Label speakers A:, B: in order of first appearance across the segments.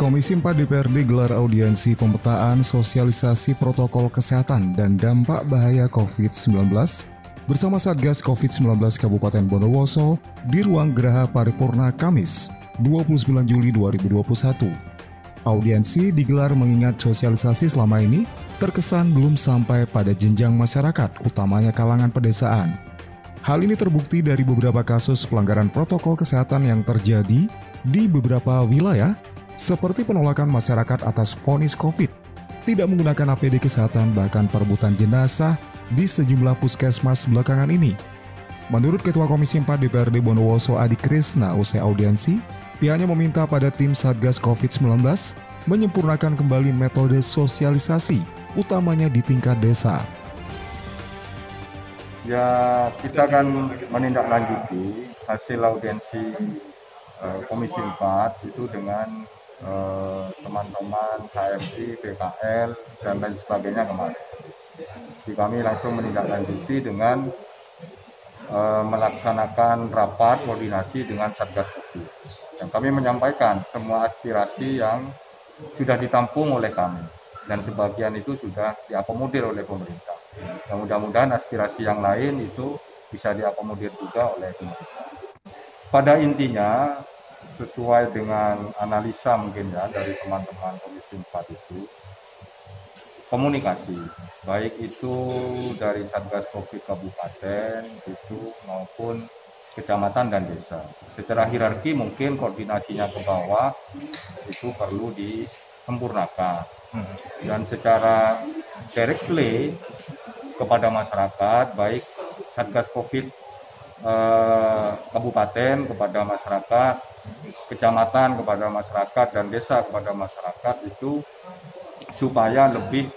A: Komisi 4 DPRD gelar audiensi pemetaan sosialisasi protokol kesehatan dan dampak bahaya COVID-19 bersama Satgas COVID-19 Kabupaten Bondowoso di Ruang Geraha Paripurna Kamis, 29 Juli 2021. Audiensi digelar mengingat sosialisasi selama ini terkesan belum sampai pada jenjang masyarakat, utamanya kalangan pedesaan. Hal ini terbukti dari beberapa kasus pelanggaran protokol kesehatan yang terjadi di beberapa wilayah, seperti penolakan masyarakat atas vonis COVID, tidak menggunakan APD kesehatan, bahkan perebutan jenazah di sejumlah puskesmas belakangan ini. Menurut Ketua Komisi 4 DPRD Bondowoso Adi Krisna usai audiensi, pihaknya meminta pada tim Satgas COVID-19 menyempurnakan kembali metode sosialisasi, utamanya di tingkat desa.
B: Ya, kita akan menindaklanjuti hasil audiensi Komisi 4 itu dengan teman-teman KMI, PKL, dan lain sebagainya kemarin. Jadi kami langsung menindaklanjuti dengan melaksanakan rapat koordinasi dengan Satgas COVID. Dan kami menyampaikan semua aspirasi yang sudah ditampung oleh kami, dan sebagian itu sudah diakomodir oleh pemerintah. Dan mudah-mudahan aspirasi yang lain itu bisa diakomodir juga oleh pemerintah. Pada intinya, sesuai dengan analisa mungkin ya dari teman-teman Komisi 4 itu, komunikasi, baik itu dari Satgas COVID Kabupaten itu maupun kecamatan dan desa. Secara hierarki mungkin koordinasinya ke bawah itu perlu disempurnakan. Dan secara directly kepada masyarakat, baik Satgas COVID Kabupaten kepada masyarakat, kecamatan kepada masyarakat, dan desa kepada masyarakat itu supaya lebih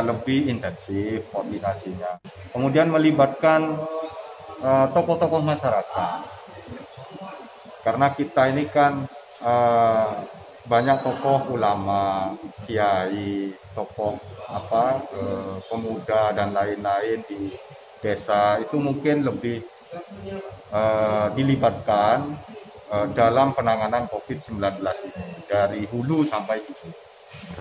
B: lebih intensif koordinasinya. Kemudian melibatkan tokoh-tokoh masyarakat, karena kita ini kan banyak tokoh ulama, kiai, tokoh pemuda dan lain-lain di desa itu mungkin lebih dilibatkan dalam penanganan COVID-19 ini dari hulu sampai hilir.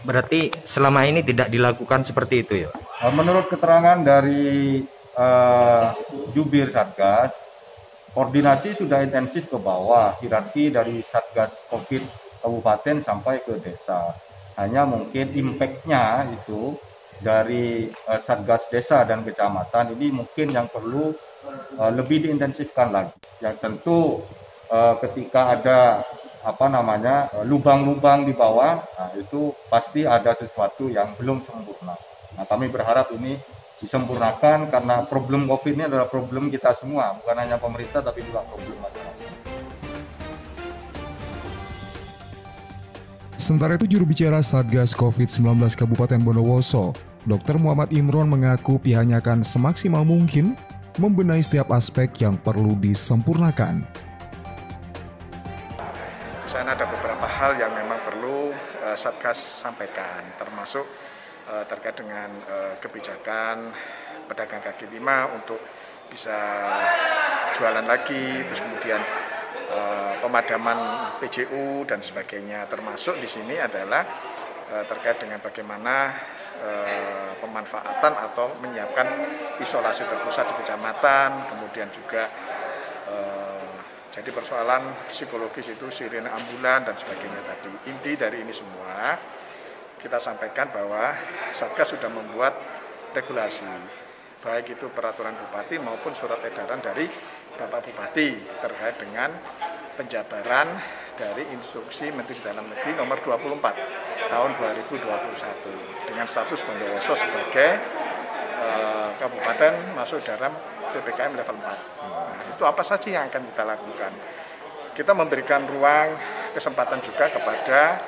C: Berarti selama ini tidak dilakukan seperti itu ya?
B: Menurut keterangan dari Jubir Satgas, koordinasi sudah intensif ke bawah, hierarki dari Satgas COVID Kabupaten sampai ke desa. Hanya mungkin impact-nya itu dari Satgas Desa dan Kecamatan ini mungkin yang perlu lebih diintensifkan lagi. Ya tentu ketika ada lubang-lubang di bawah, itu pasti ada sesuatu yang belum sempurna. Nah, kami berharap ini disempurnakan karena problem COVID ini adalah problem kita semua, bukan hanya pemerintah tapi juga problem masyarakat.
A: Sementara itu, juru bicara Satgas COVID-19 Kabupaten Bondowoso, Dr. Muhammad Imron mengaku pihaknya akan semaksimal mungkin membenahi setiap aspek yang perlu disempurnakan.
D: Di sana ada beberapa hal yang memang perlu Satgas sampaikan, termasuk terkait dengan kebijakan pedagang kaki lima untuk bisa jualan lagi, terus kemudian pemadaman PJU dan sebagainya. Termasuk di sini adalah terkait dengan bagaimana pemanfaatan atau menyiapkan isolasi terpusat di kecamatan, kemudian juga jadi persoalan psikologis itu sirine ambulan dan sebagainya tadi. Inti dari ini semua kita sampaikan bahwa Satgas sudah membuat regulasi, baik itu peraturan bupati maupun surat edaran dari Bapak Bupati terkait dengan penjabaran dari instruksi Menteri Dalam Negeri nomor 24 tahun 2021 dengan status Bondowoso sebagai kabupaten masuk dalam PPKM level 4. Nah, itu apa saja yang akan kita lakukan? Kita memberikan ruang kesempatan juga kepada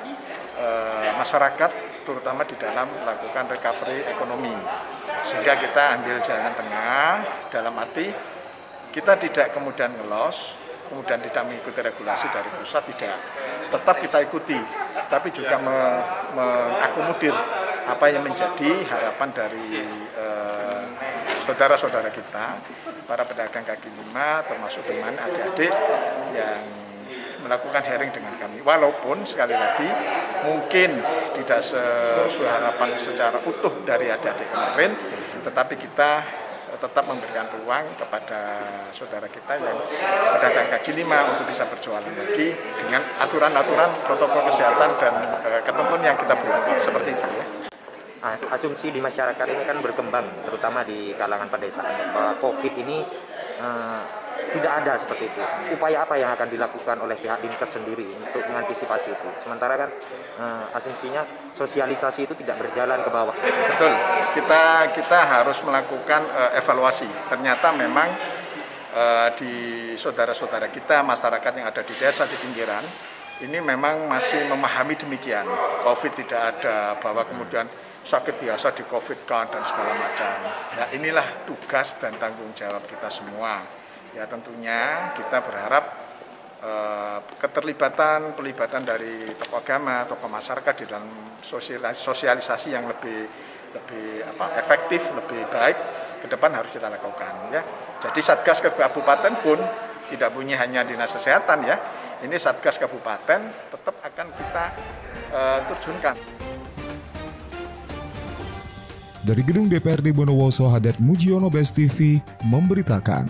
D: masyarakat, terutama di dalam melakukan recovery ekonomi, sehingga kita ambil jalan tengah dalam arti kita tidak kemudian ngelos, kemudian tidak mengikuti regulasi dari pusat, tidak. Tetap kita ikuti, tapi juga mengakomodir apa yang menjadi harapan dari saudara-saudara kita, para pedagang kaki lima, termasuk teman adik-adik yang melakukan hearing dengan kami. Walaupun sekali lagi mungkin tidak sesuai harapan secara utuh dari adik-adik kemarin, tetapi kita tetap memberikan ruang kepada saudara kita yang pedagang kaki lima untuk bisa berjualan lagi dengan aturan-aturan protokol kesehatan dan ketentuan yang kita buat seperti itu ya.
C: Asumsi di masyarakat ini kan berkembang, terutama di kalangan pedesaan, bahwa COVID ini tidak ada seperti itu. Upaya apa yang akan dilakukan oleh pihak Dinkes sendiri untuk mengantisipasi itu? Sementara kan asumsinya sosialisasi itu tidak berjalan ke bawah.
D: Betul, kita harus melakukan evaluasi. Ternyata memang di saudara-saudara kita, masyarakat yang ada di desa, di pinggiran, ini memang masih memahami demikian. COVID tidak ada, bahwa kemudian sakit biasa di COVID-kan dan segala macam. Nah inilah tugas dan tanggung jawab kita semua. Ya tentunya kita berharap pelibatan dari tokoh agama, tokoh masyarakat di dalam sosialisasi yang lebih efektif, lebih baik ke depan harus kita lakukan ya. Jadi Satgas Kabupaten pun tidak bunyi hanya dinas kesehatan ya. Ini Satgas Kabupaten tetap akan kita terjunkan.
A: Dari gedung DPRD Bondowoso, Hadat Mujiono, Best TV memberitakan.